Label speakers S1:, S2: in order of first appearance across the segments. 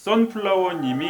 S1: 선플라워님이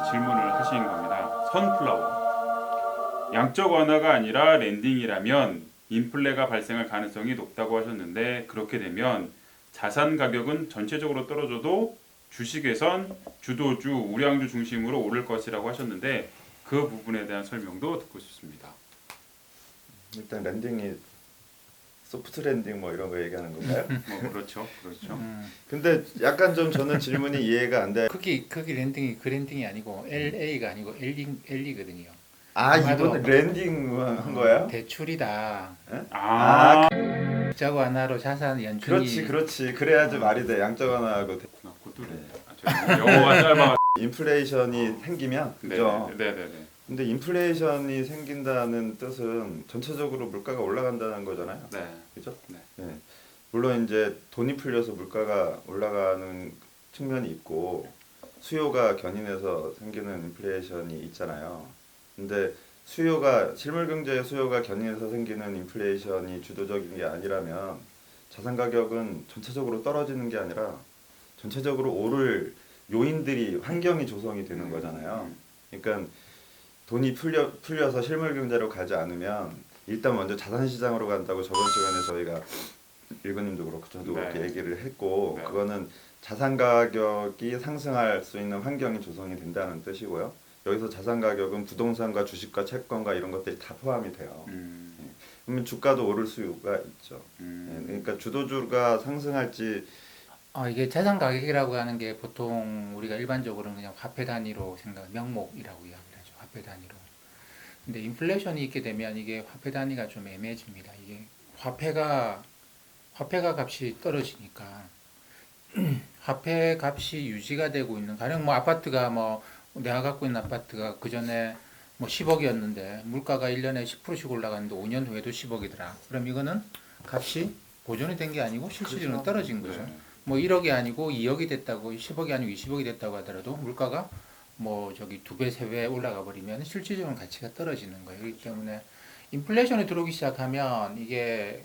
S1: 질문을 하신 겁니다. 선플라워. 양적 완화가 아니라 랜딩이라면 인플레가 발생할 가능성이 높다고 하셨는데 그렇게 되면 자산 가격은 전체적으로 떨어져도 주식에선 주도주, 우량주 중심으로 오를 것이라고 하셨는데 그 부분에 대한 설명도 듣고 싶습니다.
S2: 일단 랜딩이 소프트 랜딩 뭐 이런 거 얘기하는 건가요?
S1: 뭐 그렇죠, 그렇죠.
S2: 근데 약간 좀 저는 질문이 이해가 안 돼.
S3: 거기 랜딩이 그 랜딩이 아니고 LA가 아니고 L이거든요.
S2: 아 이번에 랜딩 한 거야?
S3: 대출이다.
S1: 아,
S3: 양적 완화로 자산 연준이
S2: 그렇지. 그래야지 말이 돼. 양적 완화하고
S1: 그것도 영어가 짧아.
S2: 인플레이션이 생기면 그죠?
S1: 네네네.
S2: 근데 인플레이션이 생긴다는 뜻은 전체적으로 물가가 올라간다는 거잖아요.
S1: 네.
S2: 그죠?
S1: 네.
S2: 네. 물론 이제 돈이 풀려서 물가가 올라가는 측면이 있고 수요가 견인해서 생기는 인플레이션이 있잖아요. 근데 실물 경제의 수요가 견인해서 생기는 인플레이션이 주도적인 게 아니라면 자산 가격은 전체적으로 떨어지는 게 아니라 전체적으로 오를 요인들이 환경이 조성이 되는 거잖아요. 그러니까 돈이 풀려서 실물 경제로 가지 않으면 일단 먼저 자산 시장으로 간다고 저번 시간에 저희가 일본님도 그렇고 저도
S1: 네.
S2: 그렇게 얘기를 했고
S1: 네.
S2: 그거는 자산 가격이 상승할 수 있는 환경이 조성이 된다는 뜻이고요. 여기서 자산 가격은 부동산과 주식과 채권과 이런 것들이 다 포함이 돼요. 그러면 주가도 오를 수가 있죠. 그러니까 주도주가 상승할지
S3: 이게 자산 가격이라고 하는 게 보통 우리가 일반적으로는 그냥 화폐 단위로 명목이라고 이야기를 하죠. 화폐 단위로. 근데 인플레이션이 있게 되면 이게 화폐 단위가 좀 애매해집니다. 이게 화폐가 값이 떨어지니까 화폐 값이 유지가 되고 있는 가령 뭐 아파트가 뭐 내가 갖고 있는 아파트가 그 전에 뭐 10억이었는데 물가가 1년에 10%씩 올라갔는데 5년 후에도 10억이더라. 그럼 이거는 값이 보존이 된 게 아니고 실질적으로 떨어진 거죠.
S1: 네.
S3: 뭐 1억이 아니고 2억이 됐다고 10억이 아니고 20억이 됐다고 하더라도 물가가 뭐 저기 2배, 3배 올라가 버리면 실질적인 가치가 떨어지는 거예요. 그렇기 때문에 인플레이션이 들어오기 시작하면 이게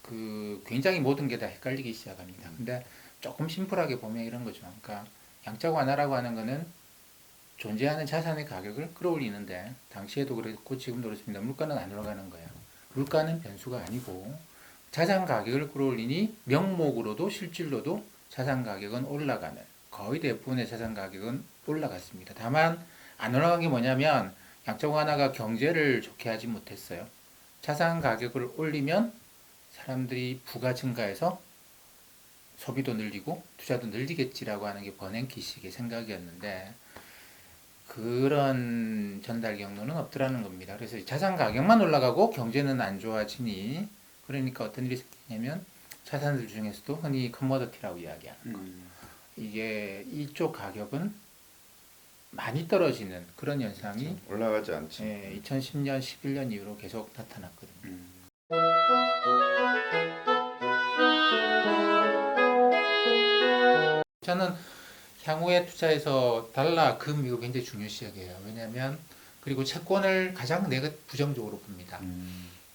S3: 그 굉장히 모든 게 다 헷갈리기 시작합니다. 근데 조금 심플하게 보면 이런 거죠. 그러니까 양적 완화라고 하는 거는 존재하는 자산의 가격을 끌어올리는데 당시에도 그렇고 지금도 그렇습니다. 물가는 안 올라가는 거예요. 물가는 변수가 아니고 자산 가격을 끌어올리니 명목으로도 실질로도 자산 가격은 올라가는 거의 대부분의 자산 가격은 올라갔습니다. 다만 안 올라간 게 뭐냐면 양적 완화가 경제를 좋게 하지 못했어요. 자산 가격을 올리면 사람들이 부가 증가해서 소비도 늘리고 투자도 늘리겠지라고 하는 게 버냉키식의 생각이었는데 그런 전달 경로는 없더라는 겁니다. 그래서 자산 가격만 올라가고 경제는 안 좋아지니 그러니까 어떤 일이 생기냐면 자산들 중에서도 흔히 커머더티라고 이야기하는 거. 이게 이쪽 가격은 많이 떨어지는 그런 현상이
S2: 올라가지 않지.
S3: 2010년, 11년 이후로 계속 나타났거든요. 저는 향후에 투자해서 달러, 금 이거 굉장히 중요시하게요. 왜냐하면 그리고 채권을 가장 내가 부정적으로 봅니다.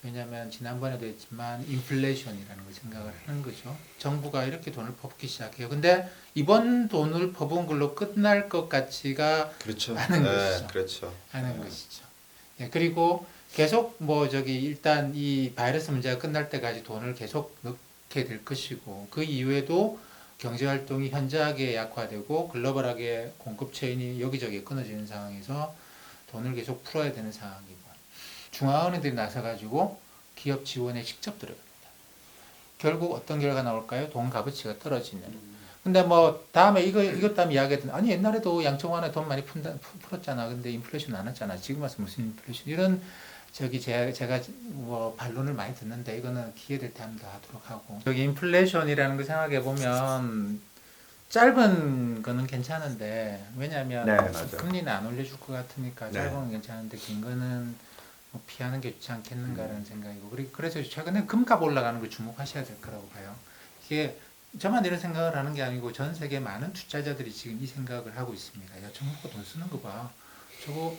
S3: 왜냐하면 지난번에도 했지만 인플레이션이라는 걸 생각을 하는 거죠. 정부가 이렇게 돈을 퍼붓기 시작해요. 근데 이번 돈을 퍼부은 걸로 끝날 것 같지가
S2: 그렇죠.
S3: 않은 것이죠.
S2: 그렇죠.
S3: 하는 것이죠. 예, 그리고 계속 뭐 저기 일단 이 바이러스 문제가 끝날 때까지 돈을 계속 넣게 될 것이고 그 이후에도 경제 활동이 현저하게 약화되고 글로벌하게 공급 체인이 여기저기 끊어지는 상황에서 돈을 계속 풀어야 되는 상황이고 중앙은행들이 나서가지고 기업 지원에 직접 들어갑니다. 결국 어떤 결과가 나올까요? 돈 값어치가 떨어지는. 근데 뭐 다음에 이것 다음에 이야기했던 아니 옛날에도 양적 완화 돈 많이 풀었잖아. 근데 인플레이션 안 왔잖아. 지금 와서 무슨 인플레이션 이런 저기 제가 뭐 반론을 많이 듣는데 이거는 기회 될 때 한번 더 하도록 하고 여기 인플레이션이라는 거 생각해 보면 짧은 거는 괜찮은데 왜냐하면
S2: 네, 맞아요.
S3: 금리는 안 올려줄 것 같으니까 짧은 건 괜찮은데 긴 거는 뭐 피하는 게 좋지 않겠는가라는 생각이고 그래서 최근에 금값 올라가는 걸 주목하셔야 될 거라고 봐요. 이게 저만 이런 생각을 하는 게 아니고 전 세계 많은 투자자들이 지금 이 생각을 하고 있습니다. 야, 정부가 돈 쓰는 거 봐. 저거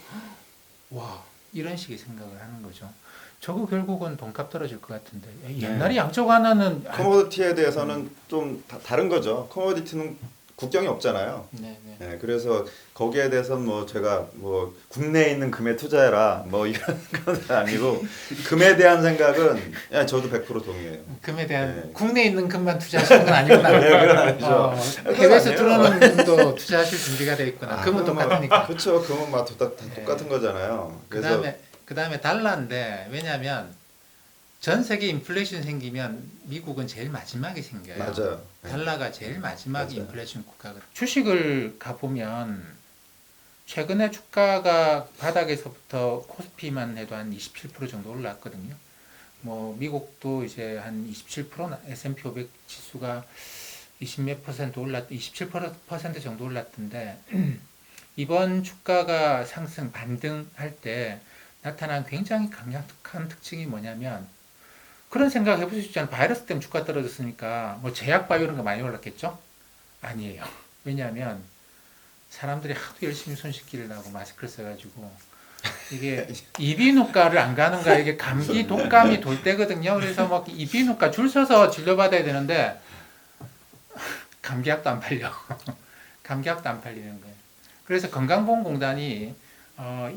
S3: 와 이런 식의 생각을 하는 거죠. 저거 결국은 돈값 떨어질 것 같은데 옛날에 양적 완화는
S2: 커머디티에 대해서는 좀 다른 거죠. 커머디티는 국경이 없잖아요.
S3: 네, 네.
S2: 네, 그래서 거기에 대해서는 뭐 제가 뭐 국내에 있는 금에 투자해라 뭐 이런 건 아니고 금에 대한 생각은 예, 저도 100% 동의해요.
S3: 금에 대한
S2: 네.
S3: 국내에 있는 금만 투자하시는 건 아니구나.
S2: 네, 그건 아니죠.
S3: 해외에서
S2: 아니에요.
S3: 들어오는 금도 투자하실 준비가 돼 있구나. 금은 똑같으니까.
S2: 그렇죠. 금은 다
S3: 네.
S2: 똑같은 거잖아요. 그래서
S3: 그다음에 달러인데 왜냐하면 전 세계 인플레이션 생기면 미국은 제일 마지막에 생겨요.
S2: 맞아요. 네.
S3: 달러가 제일 마지막에
S2: 맞아요.
S3: 인플레이션 국가거든요. 주식을 가보면 최근에 주가가 바닥에서부터 코스피만 해도 한 27% 정도 올랐거든요. 뭐 미국도 이제 한 27%, S&P 500 지수가 20몇 퍼센트 27% 정도 올랐던데 이번 주가가 상승 반등할 때 나타난 굉장히 강력한 특징이 뭐냐면 그런 생각 해보실 수 있잖아요. 바이러스 때문에 주가 떨어졌으니까 뭐 제약 바이오 이런 거 많이 올랐겠죠? 아니에요. 왜냐하면 사람들이 하도 열심히 손 씻기를 하고 마스크를 써가지고 이게 이비인후과를 안 가는 거야. 이게 감기 독감이 돌 때거든요. 그래서 막 이비인후과 줄 서서 진료받아야 되는데 감기약도 안 팔려. 감기약도 안 팔리는 거예요. 그래서 건강보험공단이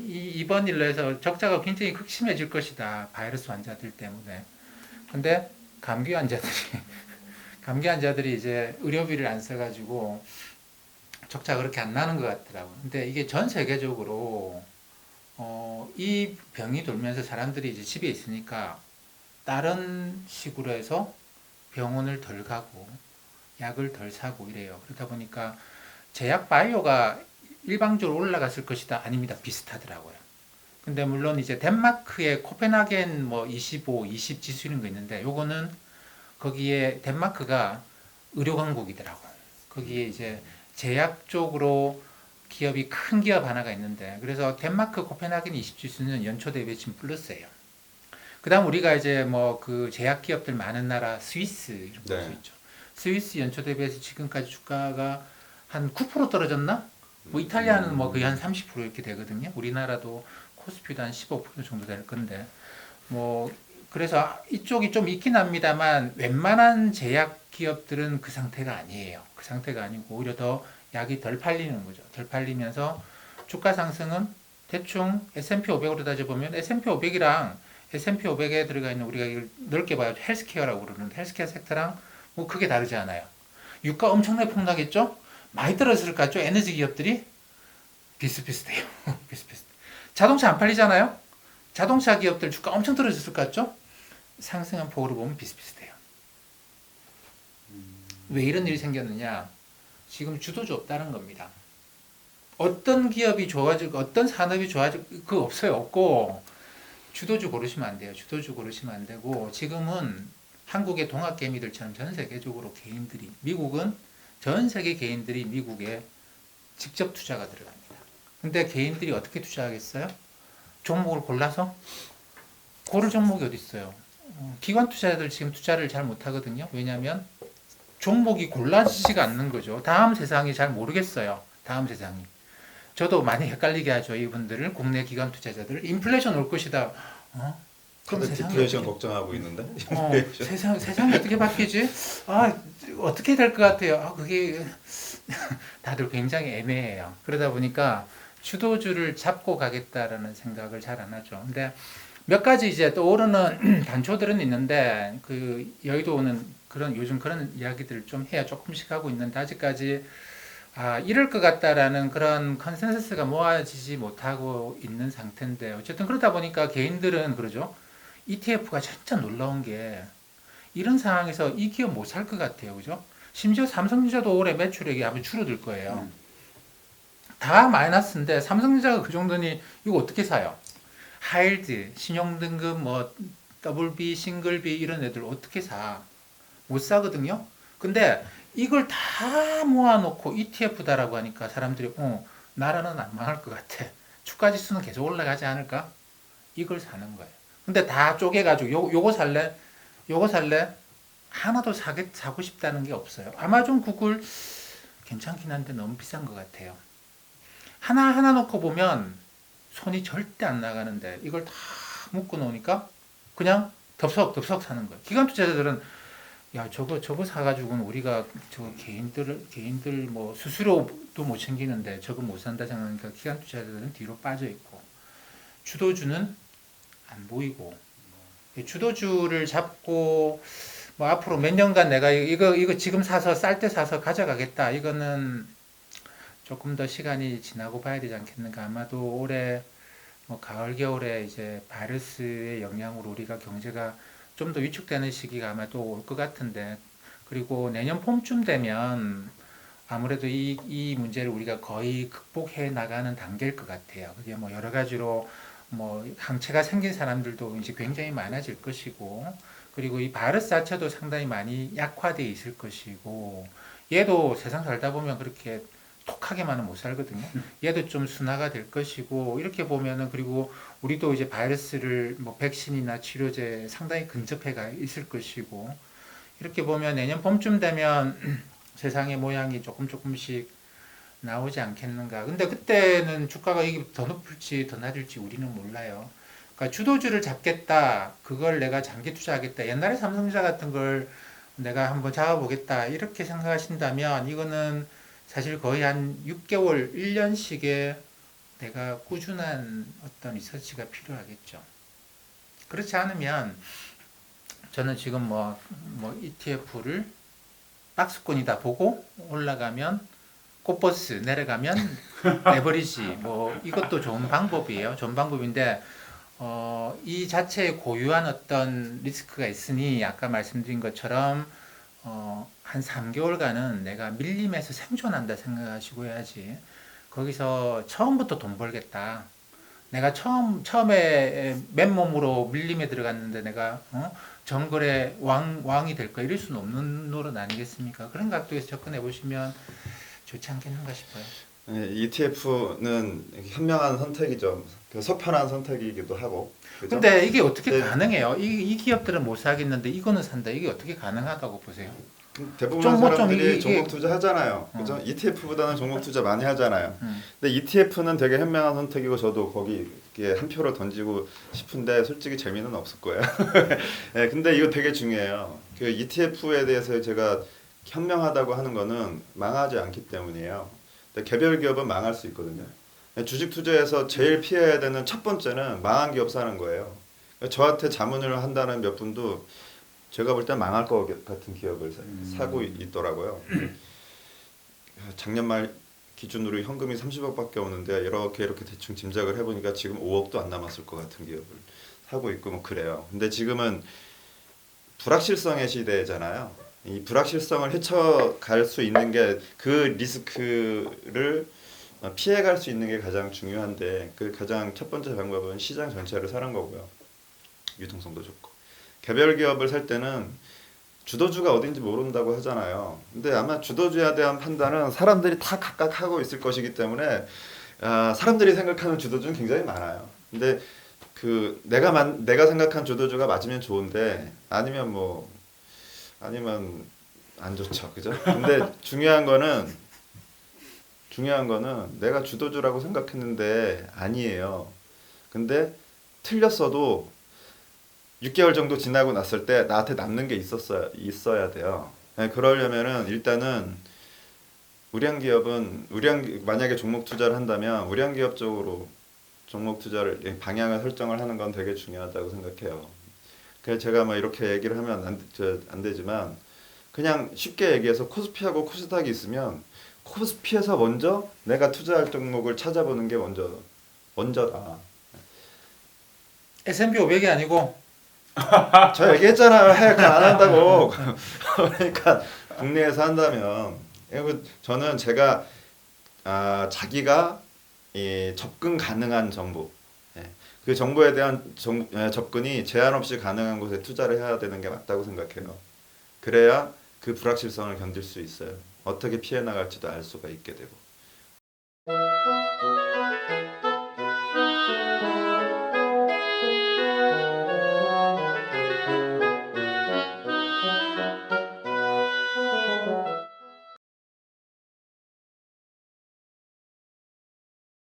S3: 이번 일로 해서 적자가 굉장히 극심해질 것이다. 바이러스 환자들 때문에. 근데 감기 환자들이 이제 의료비를 안 써가지고 적자가 그렇게 안 나는 것 같더라고요. 근데 이게 전 세계적으로 이 병이 돌면서 사람들이 이제 집에 있으니까 다른 식으로 해서 병원을 덜 가고 약을 덜 사고 이래요. 그러다 보니까 제약 바이오가 일방적으로 올라갔을 것이다. 아닙니다. 비슷하더라고요. 근데 물론 이제 덴마크의 코펜하겐 뭐 25, 20 지수 이런 거 있는데 요거는 거기에 덴마크가 의료 강국이더라고. 거기에 이제 제약 쪽으로 기업이 큰 기업 하나가 있는데 그래서 덴마크 코펜하겐 20 지수는 연초 대비 지금 플러스예요. 그다음 우리가 이제 뭐 그 제약 기업들 많은 나라 스위스 이런 거
S2: 네.
S3: 있죠. 스위스 연초 대비해서 지금까지 주가가 한 9% 떨어졌나? 뭐 이탈리아는 뭐 거의 한 30% 이렇게 되거든요. 우리나라도 코스피도 한 15% 정도 될 건데 뭐 그래서 이쪽이 좀 있긴 합니다만 웬만한 제약 기업들은 그 상태가 아니에요. 그 상태가 아니고 오히려 더 약이 덜 팔리는 거죠. 덜 팔리면서 주가 상승은 대충 S&P 500으로 따져보면 S&P 500이랑 S&P 500에 들어가 있는 우리가 이걸 넓게 봐요. 헬스케어라고 그러는데 헬스케어 섹터랑 뭐 크게 다르지 않아요. 유가 엄청나게 폭락했죠? 많이 떨어졌을 것 같죠? 에너지 기업들이 비슷비슷해요. 비슷비슷. 자동차 안 팔리잖아요? 자동차 기업들 주가 엄청 떨어졌을 것 같죠? 상승한 폭으로 보면 비슷비슷해요. 왜 이런 일이 생겼느냐? 지금 주도주 없다는 겁니다. 어떤 기업이 좋아지고 어떤 산업이 좋아지고 그거 없어요. 없고 주도주 고르시면 안 돼요. 주도주 고르시면 안 되고 지금은 한국의 동학개미들처럼 전 세계적으로 개인들이 미국은 전 세계 개인들이 미국에 직접 투자가 들어갑니다. 근데 개인들이 어떻게 투자하겠어요? 종목을 골라서? 고를 종목이 어디 있어요? 기관 투자자들 지금 투자를 잘 못하거든요. 왜냐하면 종목이 골라지지가 않는 거죠. 다음 세상이 잘 모르겠어요. 다음 세상이. 저도 많이 헷갈리게 하죠. 이분들을 국내 기관 투자자들을 인플레이션 올 것이다. 그럼
S2: 다들
S3: 세상이
S2: 디플레이션
S3: 어떻게-
S2: 걱정하고 있는데.
S3: 세상이 어떻게 바뀌지? 어떻게 될 것 같아요? 그게 다들 굉장히 애매해요. 그러다 보니까 주도주를 잡고 가겠다라는 생각을 잘 안 하죠. 근데 몇 가지 이제 떠오르는 단초들은 있는데 그 여의도 오는 요즘 그런 이야기들을 좀 해야 조금씩 하고 있는데 아직까지 이럴 것 같다라는 그런 컨센서스가 모아지지 못하고 있는 상태인데 어쨌든 그러다 보니까 개인들은 그러죠. ETF가 진짜 놀라운 게 이런 상황에서 이 기업 못 살 것 같아요. 그죠? 심지어 삼성전자도 올해 매출액이 아마 줄어들 거예요. 다 마이너스인데 삼성전자가 그 정도니 이거 어떻게 사요? 하일드, 신용등급 뭐 WB, 싱글B 이런 애들 어떻게 사? 못 사거든요. 근데 이걸 다 모아놓고 ETF다라고 하니까 사람들이 나라는 안 망할 것 같아. 주가지수는 계속 올라가지 않을까? 이걸 사는 거예요. 근데 다 쪼개가지고 요거 살래? 요거 살래? 하나도 사고 싶다는 게 없어요. 아마존, 구글 괜찮긴 한데 너무 비싼 것 같아요. 하나하나 놓고 보면 손이 절대 안 나가는데 이걸 다 묶어 놓으니까 그냥 덥석덥석 사는 거예요. 기관 투자자들은 야 저거 사가지고는 우리가 저 개인들 뭐 스스로도 못 챙기는데 저거 못 산다 생각하니까 기관 투자자들은 뒤로 빠져 있고 주도주는 안 보이고 주도주를 잡고 뭐 앞으로 몇 년간 내가 이거 지금 사서 쌀 때 사서 가져가겠다 이거는 조금 더 시간이 지나고 봐야 되지 않겠는가. 아마도 올해 뭐 가을 겨울에 이제 바이러스의 영향으로 우리가 경제가 좀 더 위축되는 시기가 아마도 올 것 같은데, 그리고 내년 봄쯤 되면 아무래도 이 문제를 우리가 거의 극복해 나가는 단계일 것 같아요. 그게 뭐 여러 가지로 뭐 항체가 생긴 사람들도 이제 굉장히 많아질 것이고, 그리고 이 바이러스 자체도 상당히 많이 약화되어 있을 것이고, 얘도 세상 살다 보면 그렇게 독하게만은 못 살거든요. 얘도 좀 순화가 될 것이고, 이렇게 보면은, 그리고 우리도 이제 바이러스를 뭐 백신이나 치료제 상당히 근접해가 있을 것이고, 이렇게 보면 내년 봄쯤 되면 세상의 모양이 조금씩 나오지 않겠는가. 근데 그때는 주가가 이게 더 높을지 더 낮을지 우리는 몰라요. 그러니까 주도주를 잡겠다, 그걸 내가 장기 투자하겠다, 옛날에 삼성전자 같은 걸 내가 한번 잡아보겠다 이렇게 생각하신다면 이거는 사실 거의 한 6개월, 1년씩의 내가 꾸준한 어떤 리서치가 필요하겠죠. 그렇지 않으면 저는 지금 뭐 ETF를 박스권이다 보고 올라가면 꽃버스, 내려가면 레버리지, 뭐 이것도 좋은 방법이에요. 좋은 방법인데 이 자체에 고유한 어떤 리스크가 있으니 아까 말씀드린 것처럼 한 3개월간은 내가 밀림에서 생존한다 생각하시고 해야지. 거기서 처음부터 돈 벌겠다. 내가 처음에 맨몸으로 밀림에 들어갔는데 내가 정글의 왕이 될 거야. 이럴 수는 없는 노릇 아니겠습니까? 그런 각도에서 접근해 보시면 좋지 않겠는가 싶어요.
S2: ETF는 현명한 선택이죠. 그 속편한 선택이기도 하고. 그죠?
S3: 근데 이게 어떻게
S2: 네.
S3: 가능해요? 이 기업들은 못 사겠는데 이거는 산다. 이게 어떻게 가능하다고 보세요?
S2: 대부분
S3: 좀 뭐 좀
S2: 사람들이
S3: 이게-
S2: 종목 투자 하잖아요. 그죠? ETF보다는 종목 투자 많이 하잖아요.
S3: 음.
S2: 근데 ETF는 되게 현명한 선택이고 저도 거기에 한 표를 던지고 싶은데 솔직히 재미는 없을 거예요. 네, 근데 이거 되게 중요해요. 그 ETF에 대해서 제가 현명하다고 하는 거는 망하지 않기 때문이에요. 근데 개별 기업은 망할 수 있거든요. 주식 투자에서 제일 피해야 되는 첫 번째는 망한 기업 사는 거예요. 저한테 자문을 한다는 몇 분도 제가 볼 땐 망할 것 같은 기업을 사고 있더라고요. 작년 말 기준으로 현금이 30억밖에 없는데 이렇게 대충 짐작을 해보니까 지금 5억도 안 남았을 것 같은 기업을 사고 있고 뭐 그래요. 근데 지금은 불확실성의 시대잖아요. 이 불확실성을 헤쳐갈 수 있는 게 그 리스크를 피해갈 수 있는 게 가장 중요한데 그 가장 첫 번째 방법은 시장 전체를 사는 거고요. 유통성도 좋고. 개별 기업을 살 때는 주도주가 어딘지 모른다고 하잖아요. 근데 아마 주도주에 대한 판단은 사람들이 다 각각 하고 있을 것이기 때문에 사람들이 생각하는 주도주는 굉장히 많아요. 근데 그 내가 생각한 주도주가 맞으면 좋은데 아니면 안 좋죠. 그죠? 근데 중요한 거는 내가 주도주라고 생각했는데 아니에요. 근데 틀렸어도 6개월 정도 지나고 났을 때 나한테 남는 게 있어야 돼요. 네, 그러려면은 일단은 만약에 종목 투자를 한다면 우량 기업 쪽으로 종목 투자를 방향을 설정을 하는 건 되게 중요하다고 생각해요. 그래서 제가 막 이렇게 얘기를 하면 안 되지만 그냥 쉽게 얘기해서 코스피하고 코스닥이 있으면 코스피에서 먼저 내가 투자할 종목을 찾아보는 게 먼저다.
S3: S&P 500이 아니고
S2: 저 얘기했잖아요. 해외 안 한다고. 그러니까 국내에서 한다면 저는 제가 자기가 접근 가능한 정보, 그 정보에 대한 접근이 제한 없이 가능한 곳에 투자를 해야 되는 게 맞다고 생각해요. 그래야 그 불확실성을 견딜 수 있어요. 어떻게 피해 나갈지도 알 수가 있게 되고.